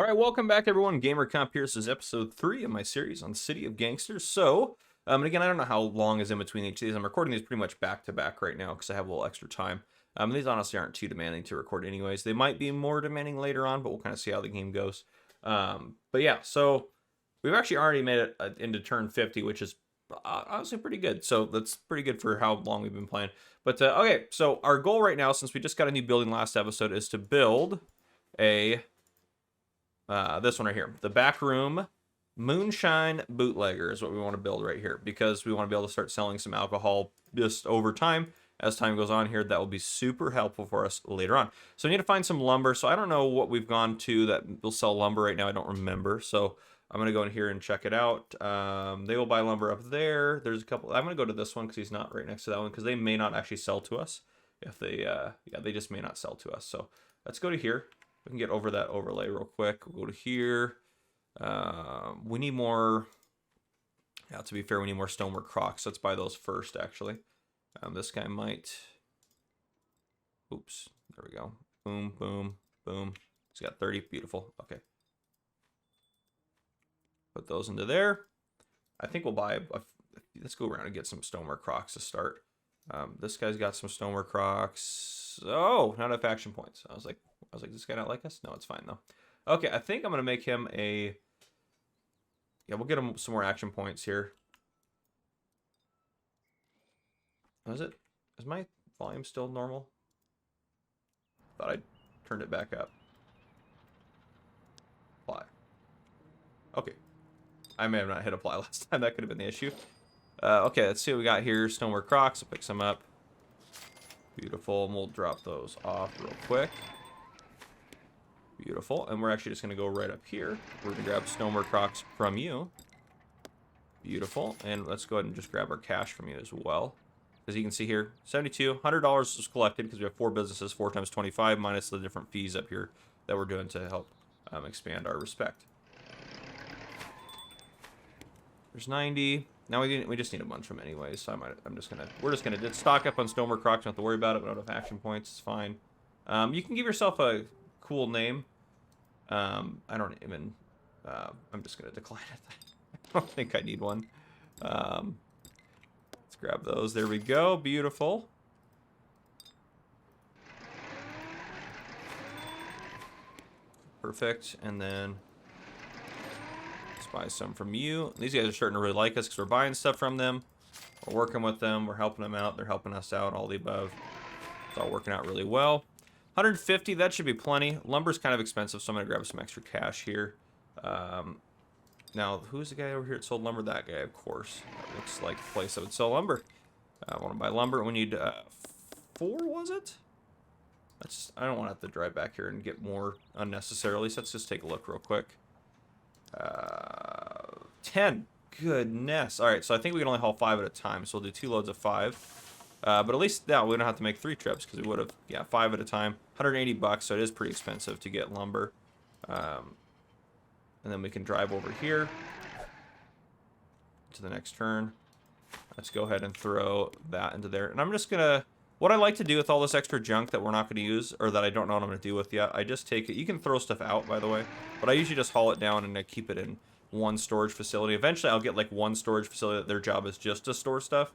All right, welcome back, everyone. Gamer Comp here. This is episode 3 of my series on City of Gangsters. So, and again, I don't know how long is in between each of these. I'm recording these pretty much back to back right now because I have a little extra time. These honestly aren't too demanding to record anyways. They might be more demanding later on, but we'll kind of see how the game goes. But yeah, so we've actually already made it into turn 50, which is honestly pretty good. So that's pretty good for how long we've been playing. But okay, so our goal right now, since we just got a new building last episode, is to build a this one right here, the back room moonshine bootlegger is what we want to build right here, because we want to be able to start selling some alcohol just over time as time goes on here. That will be super helpful for us later on. So we need to find some lumber. So I don't know what we've gone to that will sell lumber right now. I don't remember. So I'm going to go in here and check it out. They will buy lumber up there. There's a couple. I'm going to go to this one because he's not right next to that one, because they may not actually sell to us. If they, yeah, they just may not sell to us. So let's go to here. We can get over that overlay real quick. We'll go to here. We need more. Yeah, to be fair, we need more stonework crocs. Let's buy those first, actually. This guy might. Oops. There we go. Boom, boom, boom. He's got 30. Beautiful. Okay. Put those into there. I think we'll buy. Let's go around and get some stonework crocs to start. This guy's got some stonework crocs. Oh, not enough action points. I was like, this guy not like us? No, it's fine though. Okay, I think I'm gonna make him a. Yeah, we'll get him some more action points here. Is it? Is my volume still normal? Thought I turned it back up. Apply. Okay. I may have not hit apply last time. That could have been the issue. Okay, let's see what we got here. Stonework crocs. I'll pick some up. Beautiful. And we'll drop those off real quick. Beautiful. And we're actually just going to go right up here. We're going to grab stonework crocs from you. Beautiful. And let's go ahead and just grab our cash from you as well. As you can see here, $72, $100 was collected because we have 4 businesses, 4 times 25, minus the different fees up here that we're doing to help expand our respect. There's 90. Now we just need a bunch of them anyways, so we're just gonna stock up on stonework crocs. Don't have to worry about it. We don't have action points. It's fine. You can give yourself a cool name. I don't even. I'm just gonna decline it. I don't think I need one. Let's grab those. There we go. Beautiful. Perfect. And then let's buy some from you. These guys are starting to really like us because we're buying stuff from them. We're working with them. We're helping them out. They're helping us out. All the above. It's all working out really well. 150, that should be plenty. Lumber's kind of expensive, so I'm going to grab some extra cash here. Now, who's the guy over here that sold lumber? That guy, of course. That looks like the place that would sell lumber. I want to buy lumber. We need 4, was it? I don't want to have to drive back here and get more unnecessarily, so let's just take a look real quick. 10. Goodness. All right, so I think we can only haul 5 at a time, so we'll do 2 loads of 5. But at least now we don't have to make 3 trips because we would have, yeah, 5 at a time. $180, so it is pretty expensive to get lumber. And then we can drive over here to the next turn. Let's go ahead and throw that into there. And I'm just gonna, what I like to do with all this extra junk that we're not gonna use, or that I don't know what I'm gonna do with yet, I just take it. You can throw stuff out, by the way, but I usually just haul it down and I keep it in one storage facility. Eventually I'll get like one storage facility that their job is just to store stuff.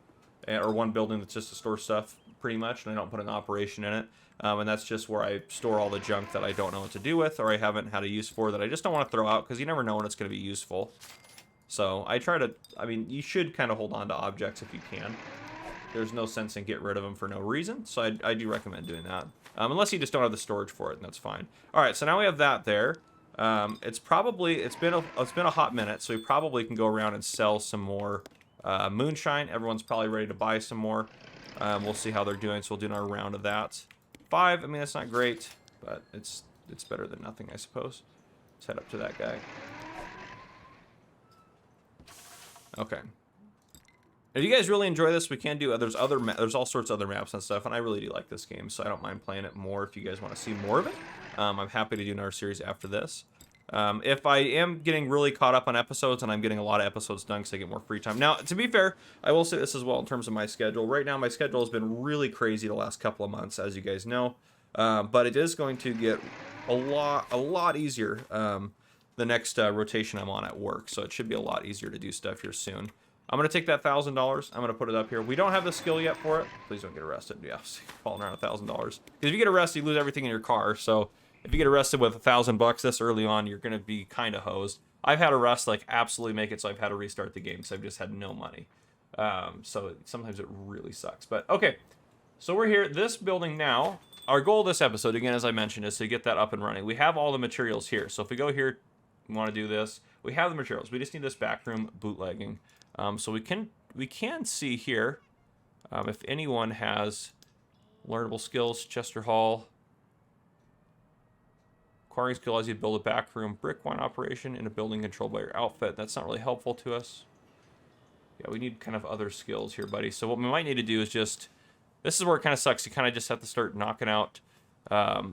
Or one building that's just to store stuff, pretty much, and I don't put an operation in it. And that's just where I store all the junk that I don't know what to do with, or I haven't had a use for, that I just don't want to throw out, because you never know when it's going to be useful. So I try to, I mean, you should kind of hold on to objects if you can. There's no sense in get rid of them for no reason, so I do recommend doing that. Unless you just don't have the storage for it, and that's fine. All right, so now we have that there. It's been a hot minute, so we probably can go around and sell some more moonshine. Everyone's probably ready to buy some more. We'll see how they're doing, so we'll do another round of that. 5, I mean, that's not great, but it's better than nothing, I suppose. Let's head up to that guy. Okay. If you guys really enjoy this, we can do, there's all sorts of other maps and stuff, and I really do like this game, so I don't mind playing it more if you guys want to see more of it. I'm happy to do another series after this. If I am getting really caught up on episodes, and I'm getting a lot of episodes done because I get more free time. Now, to be fair, I will say this as well in terms of my schedule. Right now, my schedule has been really crazy the last couple of months, as you guys know. But it is going to get a lot easier. the next rotation I'm on at work, so it should be a lot easier to do stuff here soon. I'm going to take that $1,000. I'm going to put it up here. We don't have the skill yet for it. Please don't get arrested. Yeah, falling around $1,000. Because if you get arrested, you lose everything in your car. So if you get arrested with $1,000 this early on, you're going to be kind of hosed. I've had arrests like absolutely make it so I've had to restart the game because I've just had no money. So sometimes it really sucks. But okay, so we're here. This building now, our goal this episode, again, as I mentioned, is to get that up and running. We have all the materials here. So if we go here, we want to do this. We have the materials. We just need this backroom bootlegging. So we can see here if anyone has learnable skills. Chester Hall. Acquiring skill allows you to build a backroom brick wine operation in a building controlled by your outfit. That's not really helpful to us. Yeah, we need kind of other skills here, buddy. So what we might need to do is just... This is where it kind of sucks. You kind of just have to start knocking out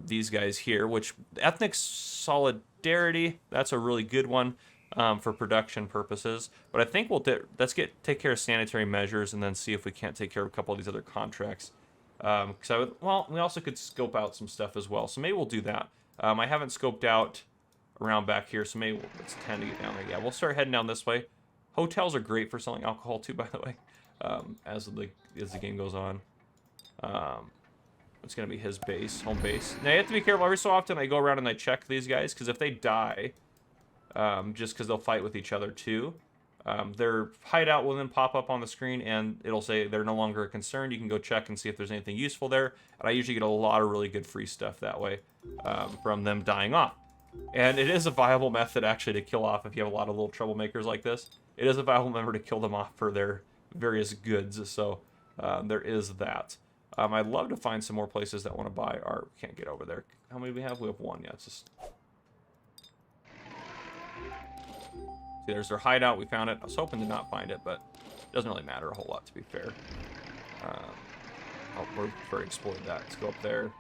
these guys here, which ethnic solidarity, that's a really good one for production purposes. But I think let's take care of sanitary measures and then see if we can't take care of a couple of these other contracts. Because we also could scope out some stuff as well. So maybe we'll do that. I haven't scoped out around back here, so maybe let's tend to get down there. Yeah, we'll start heading down this way. Hotels are great for selling alcohol too, by the way, as the game goes on. It's going to be his base, home base. Now, you have to be careful. Every so often, I go around and I check these guys, because if they die, just because they'll fight with each other too, their hideout will then pop up on the screen, and it'll say they're no longer a concern. You can go check and see if there's anything useful there, and I usually get a lot of really good free stuff that way from them dying off. And it is a viable method, actually, to kill off if you have a lot of little troublemakers like this. It is a viable method to kill them off for their various goods, so there is that. I'd love to find some more places that want to buy our... Can't get over there. How many do we have? We have one. Yeah, it's just... See, there's their hideout. We found it. I was hoping to not find it, but it doesn't really matter a whole lot, to be fair. We're very explored that. Let's go up there.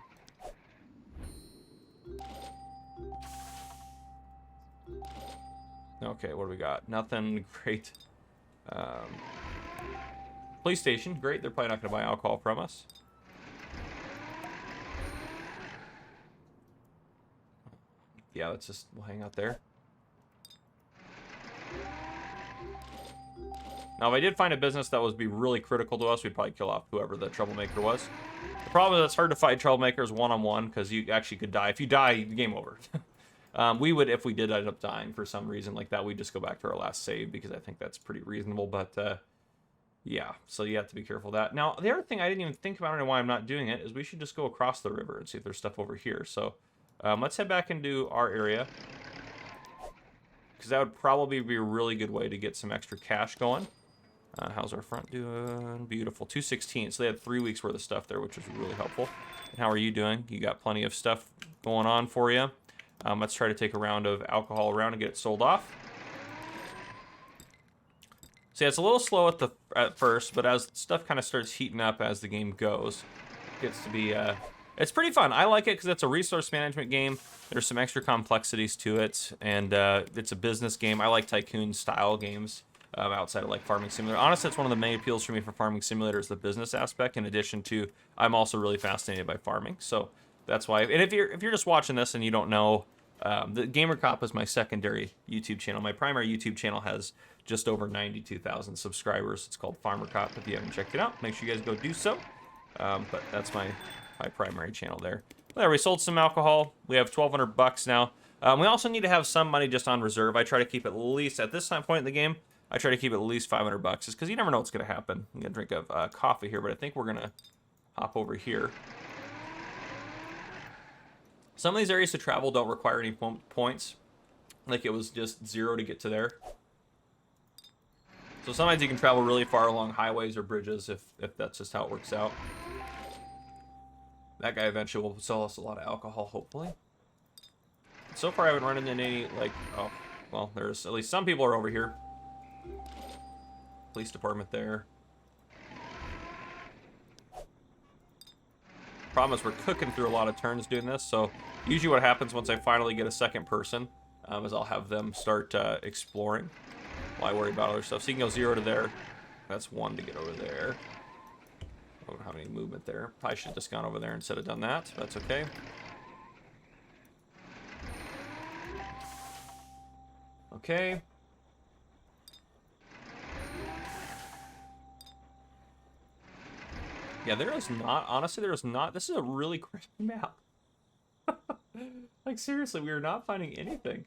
Okay, what do we got? Nothing great. Police station. Great. They're probably not going to buy alcohol from us. Yeah, we'll hang out there. Now, if I did find a business that would be really critical to us, we'd probably kill off whoever the troublemaker was. The problem is it's hard to fight troublemakers one-on-one, because you actually could die. If you die, game over. We would, if we did end up dying for some reason like that, we'd just go back to our last save, because I think that's pretty reasonable, but yeah, so you have to be careful of that. Now, the other thing I didn't even think about and why I'm not doing it is we should just go across the river and see if there's stuff over here. So let's head back into our area, because that would probably be a really good way to get some extra cash going. How's our front doing? Beautiful. 216. So they had 3 weeks worth of stuff there, which was really helpful. And how are you doing? You got plenty of stuff going on for you. Let's try to take a round of alcohol around and get it sold off. See, it's a little slow at first, but as stuff kind of starts heating up as the game goes, it gets to be... it's pretty fun. I like it because it's a resource management game. There's some extra complexities to it, and it's a business game. I like tycoon-style games outside of like Farming Simulator. Honestly, it's one of the main appeals for me for Farming Simulator is the business aspect, in addition to I'm also really fascinated by farming. So that's why. And if you're just watching this and you don't know, the Gamer Cop is my secondary YouTube channel. My primary YouTube channel has just over 92,000 subscribers. It's called Farmer Cop. If you haven't checked it out, make sure you guys go do so. But that's my primary channel there. There, we sold some alcohol. We have $1,200 now. We also need to have some money just on reserve. I try to keep at least, at this time point in the game, I try to keep at least $500, just because you never know what's going to happen. I'm going to drink a coffee here, but I think we're going to hop over here. Some of these areas to travel don't require any points. Like it was just 0 to get to there. So sometimes you can travel really far along highways or bridges if that's just how it works out. That guy eventually will sell us a lot of alcohol, hopefully. So far I haven't run into any, like, oh, well, there's at least some people are over here. Police department there. Problem is we're cooking through a lot of turns doing this, so usually what happens once I finally get a second person is I'll have them start exploring while I worry about other stuff. So you can go 0 to there. That's 1 to get over there. I don't have any movement there. Probably should have just gone over there instead of done that. That's okay. Okay. Yeah, there is not, honestly, there is not, this is a really crappy map. Like, seriously, we are not finding anything.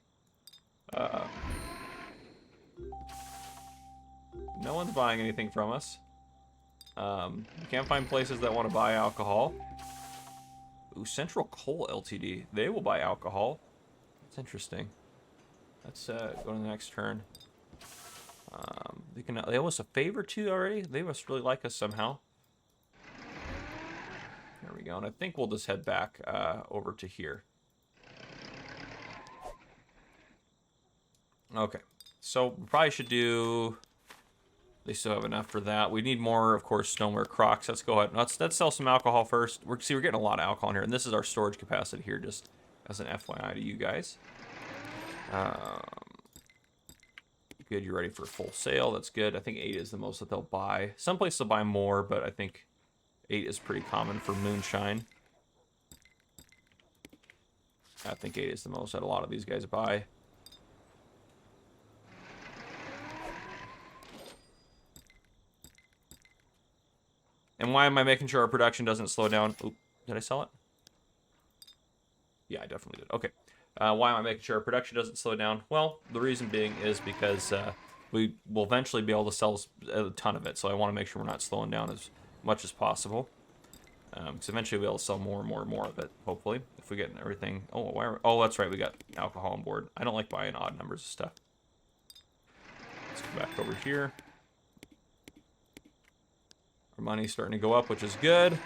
No one's buying anything from us. We can't find places that want to buy alcohol. Ooh, Central Coal Ltd. They will buy alcohol. That's interesting. Let's go to the next turn. They owe us a favor too already. They must really like us somehow. There we go. And I think we'll just head back over to here. Okay. So we probably should do... They still have enough for that. We need more, of course, stoneware Crocs. Let's go ahead. Let's sell some alcohol first. We're getting a lot of alcohol in here, and this is our storage capacity here, just as an FYI to you guys. Good, you're ready for full sale. That's good. I think 8 is the most that they'll buy. Some places will buy more, but I think 8 is pretty common for moonshine. I think 8 is the most that a lot of these guys buy. And why am I making sure our production doesn't slow down? Oop, did I sell it? Yeah, I definitely did. Okay. Why am I making sure our production doesn't slow down? Well, the reason being is because we will eventually be able to sell a ton of it. So I want to make sure we're not slowing down as much as possible. Because eventually we'll be able to sell more and more and more of it, hopefully. If we get everything... Oh, that's right. We got alcohol on board. I don't like buying odd numbers of stuff. Let's go back over here. Our money's starting to go up, which is good.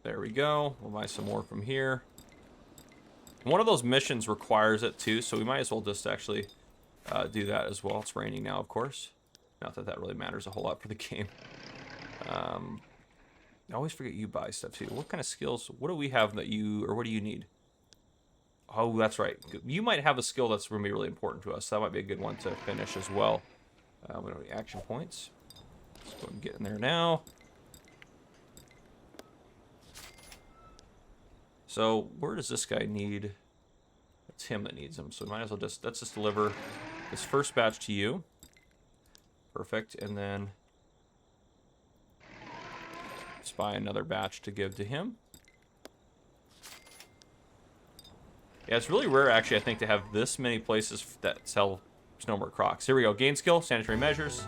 There we go. We'll buy some more from here. One of those missions requires it too, so we might as well just actually do that as well. It's raining now, of course. Not that that really matters a whole lot for the game. I always forget you buy stuff too. What kind of skills? What do we have that you, or what do you need? Oh, that's right. You might have a skill that's going to be really important to us. That might be a good one to finish as well. We don't have any action points. Let's go and get in there now. So, where does this guy need? It's him that needs them. So, we might as well let's just deliver this first batch to you. Perfect. And then let's buy another batch to give to him. Yeah, it's really rare, actually, I think, to have this many places that sell snowboard Crocs. Here we go. Gain skill, sanitary measures.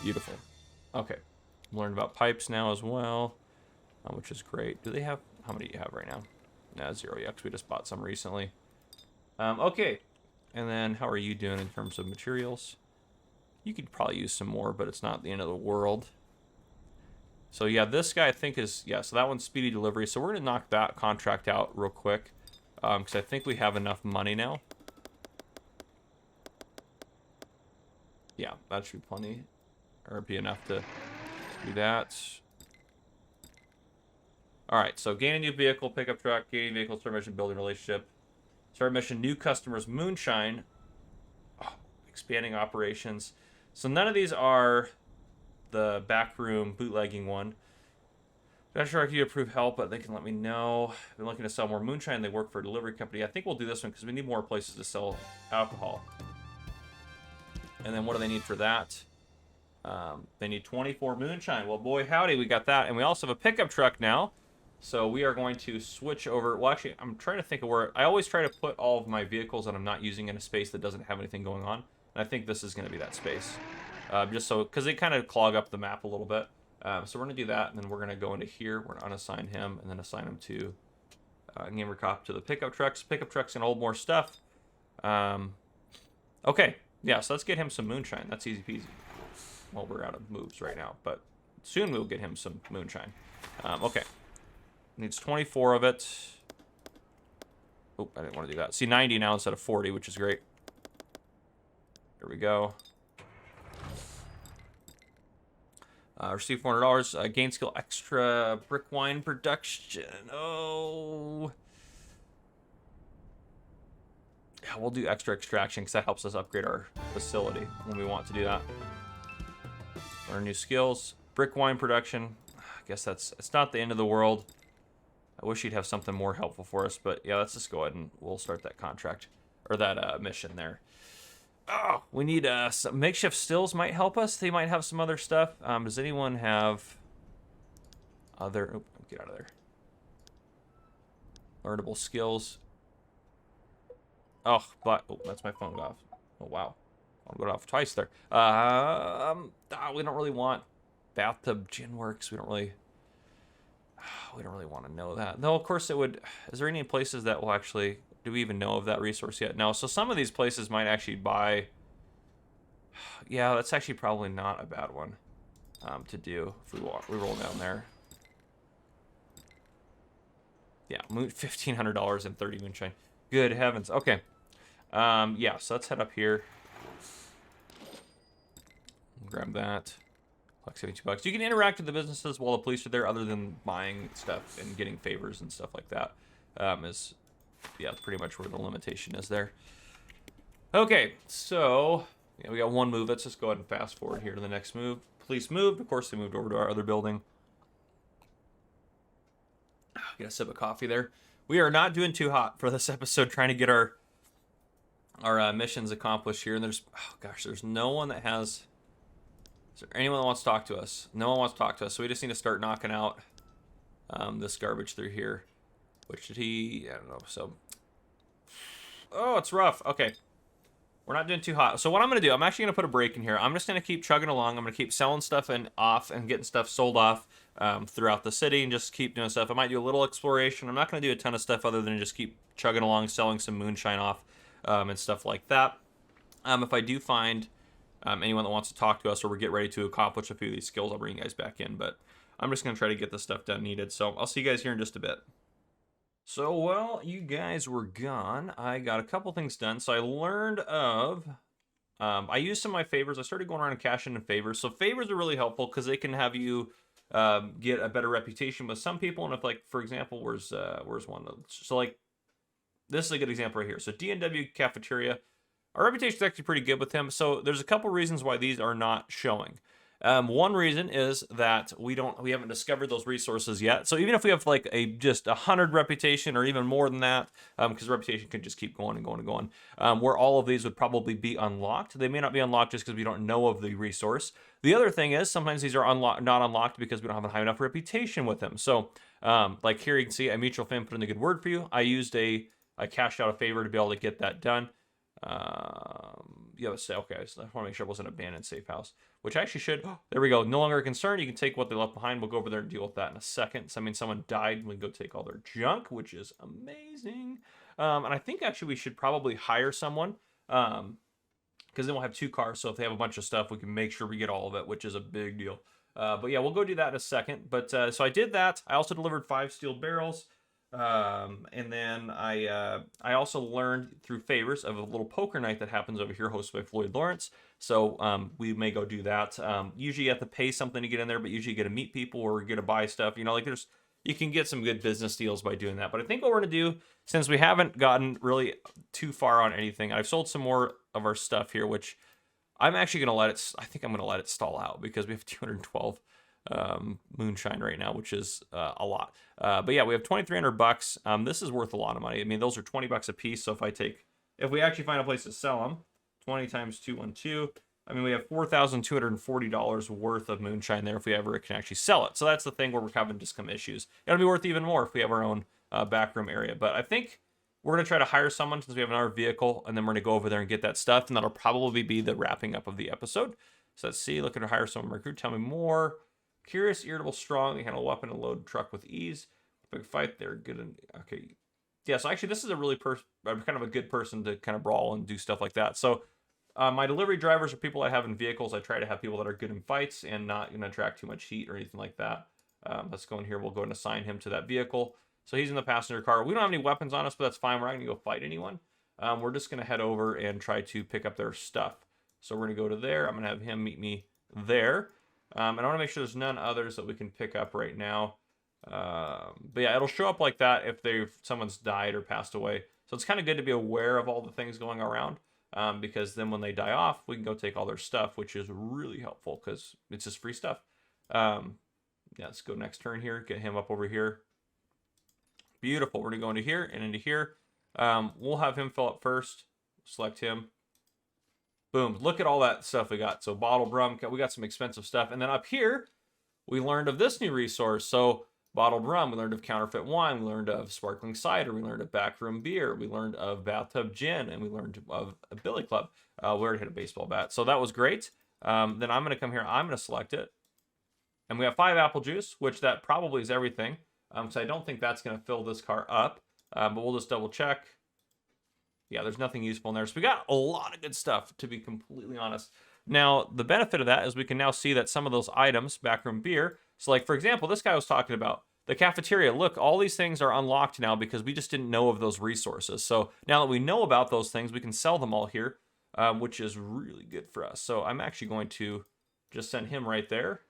Beautiful. Okay. Learned about pipes now as well, which is great. Do they have... How many do you have right now? Nah, 0 yet, because we just bought some recently. Okay. And then, how are you doing in terms of materials? You could probably use some more, but it's not the end of the world. So yeah, this guy I think is, yeah, so that one's speedy delivery. So we're going to knock that contract out real quick because I think we have enough money now. Yeah, that should be plenty, or be enough to do that. All right, so gain a new vehicle, pickup truck, gaining vehicle, start mission, building relationship. Start mission, new customers, moonshine. Oh, expanding operations. So none of these are the backroom bootlegging one. Not sure I can approve help, but they can let me know. I've been looking to sell more moonshine. They work for a delivery company. I think we'll do this one because we need more places to sell alcohol. And then what do they need for that? They need 24 moonshine. Well, boy, howdy, we got that. And we also have a pickup truck now. So we are going to switch over. Well, actually, I'm trying to think of where... I always try to put all of my vehicles that I'm not using in a space that doesn't have anything going on. And I think this is going to be that space. Just so, because they kind of clog up the map a little bit. So we're going to do that, and then we're going to go into here. We're going to unassign him, and then assign him to gamer cop to the pickup trucks. Pickup trucks can hold more stuff. Okay, yeah, so let's get him some moonshine. That's easy peasy. Well, we're out of moves right now, but soon we'll get him some moonshine. Okay. Needs 24 of it. Oh, I didn't want to do that. See, 90 now instead of 40, which is great. There we go. Receive $400. Gain skill extra brick wine production. Oh. Yeah, we'll do extra extraction because that helps us upgrade our facility when we want to do that. Learn new skills. Brick wine production. guess it's not the end of the world. I wish he'd have something more helpful for us, but yeah, let's just go ahead and we'll start that contract, or that mission there. Oh, we need some makeshift stills might help us. They might have some other stuff. Does anyone have other... Oh, get out of there. Learnable skills. Oh, but... Oh, that's my phone go off. Oh, wow. I'll go off twice there. We don't really want bathtub gin works. We don't really want to know that. Though, of course, it would... Is there any places that will actually... Do we even know of that resource yet? No. So some of these places might actually buy... Yeah, that's actually probably not a bad one to do if we roll down there. Yeah, $1,500 and 30 moonshine. Good heavens. Okay. Yeah, so let's head up here. Grab that. Like $72. You can interact with the businesses while the police are there, other than buying stuff and getting favors and stuff like that. Yeah, pretty much where the limitation is there. Okay, so yeah, we got one move. Let's just go ahead and fast forward here to the next move. Police moved. Of course, they moved over to our other building. Get a sip of coffee there. We are not doing too hot for this episode, trying to get our missions accomplished here. And there's, oh gosh, there's no one that has... Is there anyone that wants to talk to us? No one wants to talk to us, so we just need to start knocking out this garbage through here. Which did he... I don't know, so... Oh, it's rough. Okay. We're not doing too hot. So what I'm going to do, I'm actually going to put a break in here. I'm just going to keep chugging along. I'm going to keep selling stuff off and getting stuff sold off throughout the city and just keep doing stuff. I might do a little exploration. I'm not going to do a ton of stuff other than just keep chugging along, selling some moonshine off and stuff like that. If I do find anyone that wants to talk to us, or we get ready to accomplish a few of these skills, I'll bring you guys back in. But I'm just going to try to get the stuff done needed. So I'll see you guys here in just a bit. So while you guys were gone, I got a couple things done. So I learned of... I used some of my favors. I started going around and cashing in favors. So favors are really helpful because they can have you get a better reputation with some people. And if, like, for example, where's one? So, like, this is a good example right here. So DNW Cafeteria. Our reputation is actually pretty good with him. So there's a couple reasons why these are not showing. One reason is that we haven't discovered those resources yet. So even if we have like just 100 reputation or even more than that, because reputation can just keep going and going and going, where all of these would probably be unlocked. They may not be unlocked just because we don't know of the resource. The other thing is sometimes these are not unlocked because we don't have a high enough reputation with them. So like here you can see a mutual fan put in a good word for you. I cashed out a favor to be able to get that done. Yeah, let's say, okay, I just want to make sure it wasn't an abandoned safe house, which I actually should. There we go. No longer a concern. You can take what they left behind. We'll go over there and deal with that in a second. So, I mean, someone died. We can go take all their junk, which is amazing. And I think actually we should probably hire someone, because then we'll have 2 cars. So if they have a bunch of stuff, we can make sure we get all of it, which is a big deal. But yeah, we'll go do that in a second. But so I did that. I also delivered 5 steel barrels. And then I also learned through favors of a little poker night that happens over here hosted by Floyd Lawrence. So we may go do that. Usually you have to pay something to get in there, but usually you get to meet people or get to buy stuff. You know, like you can get some good business deals by doing that. But I think what we're going to do, since we haven't gotten really too far on anything, I've sold some more of our stuff here, which I'm actually going to I think I'm going to let it stall out because we have 212 moonshine right now, which is a lot. But yeah, we have $2,300. This is worth a lot of money. I mean, those are $20 a piece. So if we actually find a place to sell them, 20 times 212, I mean, we have $4,240 worth of moonshine there if we ever can actually sell it. So that's the thing where we're having just some issues. It'll be worth even more if we have our own backroom area. But I think we're going to try to hire someone since we have another vehicle, and then we're going to go over there and get that stuff, and that'll probably be the wrapping up of the episode. So let's see, looking to hire someone. Recruit, tell me more. Curious, irritable, strong. They handle a weapon and load truck with ease. Big fight, they're good. Okay. Yeah, so actually this is a really kind of a good person to kind of brawl and do stuff like that. So my delivery drivers are people I have in vehicles. I try to have people that are good in fights and not going to attract too much heat or anything like that. Let's go in here. We'll go and assign him to that vehicle. So he's in the passenger car. We don't have any weapons on us, but that's fine. We're not going to go fight anyone. We're just going to head over and try to pick up their stuff. So we're going to go to there. I'm going to have him meet me there. And I want to make sure there's none others that we can pick up right now. But yeah, it'll show up like that if someone's died or passed away. So it's kind of good to be aware of all the things going around. Because then when they die off, we can go take all their stuff, which is really helpful because it's just free stuff. Yeah, let's go next turn here. Get him up over here. Beautiful. We're going to go into here and into here. We'll have him fill up first. Select him. Boom. Look at all that stuff we got. So bottled rum. We got some expensive stuff. And then up here, we learned of this new resource. So bottled rum. We learned of counterfeit wine. We learned of sparkling cider. We learned of backroom beer. We learned of bathtub gin. And we learned of a billy club. We already hit a baseball bat. So that was great. Then I'm going to come here. I'm going to select it. And we have 5 apple juice, which that probably is everything. So I don't think that's going to fill this car up. But we'll just double check. Yeah, there's nothing useful in there. So we got a lot of good stuff, to be completely honest. Now, the benefit of that is we can now see that some of those items, backroom beer, so like, for example, this guy was talking about the cafeteria. Look, all these things are unlocked now because we just didn't know of those resources. So now that we know about those things, we can sell them all here, which is really good for us. So I'm actually going to just send him right there.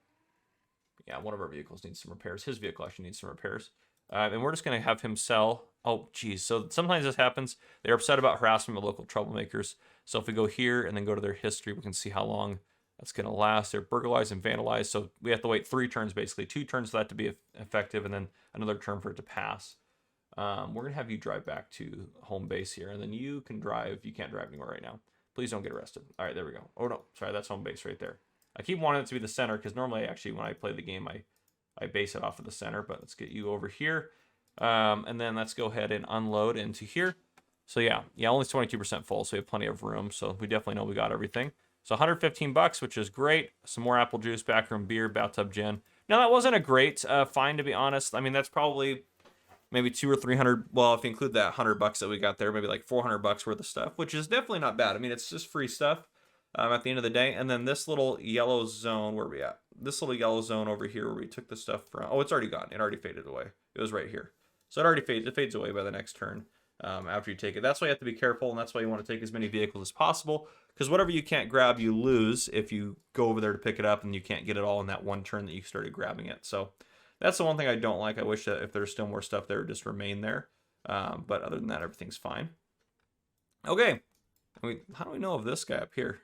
Yeah, one of our vehicles needs some repairs. His vehicle actually needs some repairs. And we're just going to have him sell. Oh, geez. So sometimes this happens. They're upset about harassment of local troublemakers. So if we go here and then go to their history, we can see how long that's going to last. They're burglarized and vandalized. So we have to wait 3 turns, basically. 2 turns for that to be effective and then another turn for it to pass. We're going to have you drive back to home base here. And then you can drive. You can't drive anywhere right now. Please don't get arrested. All right, there we go. Oh, no. Sorry, that's home base right there. I keep wanting it to be the center because normally, actually, when I play the game, I base it off of the center. But let's get you over here. And then let's go ahead and unload into here. So yeah, only 22% full, so we have plenty of room. So we definitely know we got everything. So $115, which is great. Some more apple juice, backroom beer, bathtub gin. Now that wasn't a great find, to be honest. I mean, that's probably maybe 200 or 300. Well, if you include that $100 that we got there, maybe like $400 worth of stuff, which is definitely not bad. I mean, it's just free stuff at the end of the day. And then this little yellow zone, where are we at? This little yellow zone over here where we took the stuff from. Oh, it's already gone. It already faded away. It was right here. So it already fades. It fades away by the next turn after you take it. That's why you have to be careful, and that's why you want to take as many vehicles as possible, because whatever you can't grab, you lose if you go over there to pick it up and you can't get it all in that one turn that you started grabbing it. So that's the one thing I don't like. I wish that if there's still more stuff there, just remain there. But other than that, everything's fine. Okay. How do we know of this guy up here?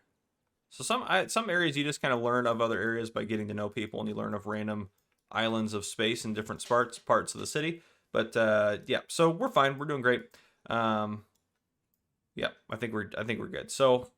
So some areas you just kind of learn of other areas by getting to know people, and you learn of random islands of space in different parts of the city. But yeah, so we're fine. We're doing great. Yeah, I think we're good. So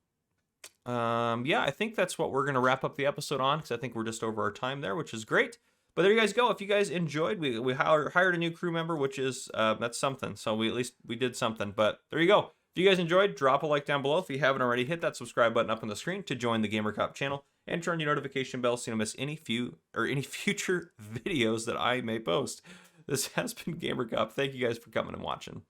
yeah, I think that's what we're gonna wrap up the episode on, because I think we're just over our time there, which is great. But there you guys go. If you guys enjoyed, we hired a new crew member, which is that's something. So we at least did something. But there you go. If you guys enjoyed, drop a like down below. If you haven't already, hit that subscribe button up on the screen to join the Gamer Cop channel, and turn your notification bell so you don't miss any future videos that I may post. This has been Gamer Cop. Thank you guys for coming and watching.